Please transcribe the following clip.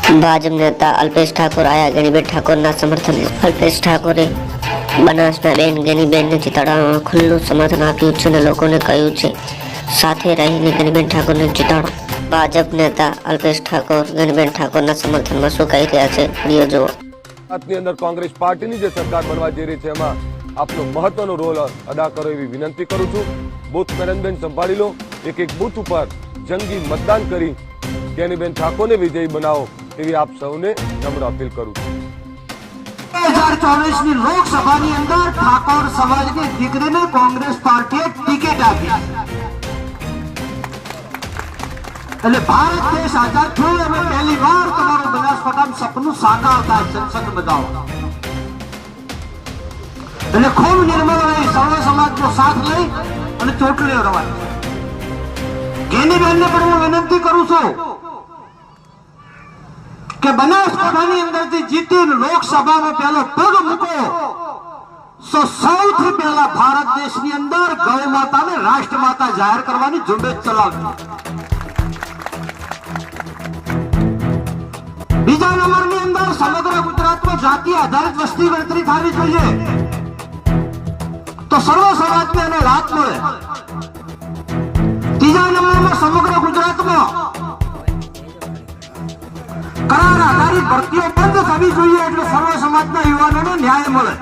ભાજપ નેતા અલ્પેશ ઠાકોર આયા ગેનીબેન ઠાકોરના સમર્થને અલ્પેશ ઠાકોરે બનાસના બેન ગેનીબેનને જીતાડવામાં ખુલ્લું સમર્થન આપ્યું છે અને લોકોને કહ્યું છે સાથે રહીને ગેનીબેન ઠાકોરને જીતાડો। ભાજપ નેતા અલ્પેશ ઠાકોર ગેનીબેન ઠાકોરના સમર્થનમાં શું કહી રહ્યા છે, વિડીયો જુઓ। ગુજરાતની અંદર કોંગ્રેસ પાર્ટીની જે સરકાર બનવા જઈ રહી છે એમાં આપનો મહત્વનો રોલ અદા કરો એવી વિનંતી કરું છું। બૂથ મેનેજમેન્ટ સંભાળી લો, એક એક બૂથ ઉપર જંગી મતદાન કરી ગેનીબેન ઠાકોરને વિજયી બનાવો એવી આપ સૌને નમ્ર અપીલ કરું છું। 2024 ની લોકસભાની અંદર ઠાકોર સમાજની દીકરીને કોંગ્રેસ પાર્ટીએ ટિકિટ આપી એટલે ભારત દેશ આઝાદ થયો અને પહેલી વાર તમારું બનાસકાંઠાનું સપનું સાકાર થાય સંસદ બજાવો એટલે ખૂબ નિર્મળ રહી સર્વ સમાજનો સાથ લઈ અને ચૂંટણીઓ રવાય। ગેનીબેનને પણ હું વિનંતી કરું છું કે બનાસકાંઠાની અંદરથી જીતીને લોકસભામાં પહેલો પગ મૂકો તો સૌથી પહેલા ભારત દેશની અંદર ગૌ માતાને રાષ્ટ્રમાતા જાહેર કરવાની ઝુંબેશ ચલાવજો। બીજા નંબરની અંદર સમગ્ર ગુજરાતમાં જાતિ આધારિત વસ્તી ગણતરી થવી જોઈએ તો સર્વ સમાજને એને લાભ મળે। ત્રીજા નંબરમાં સમગ્ર ગુજરાતમાં કરાર આધારિત ભરતીઓ બંધ થવી જોઈએ એટલે સર્વ સમાજના યુવાનોને ન્યાય મળે।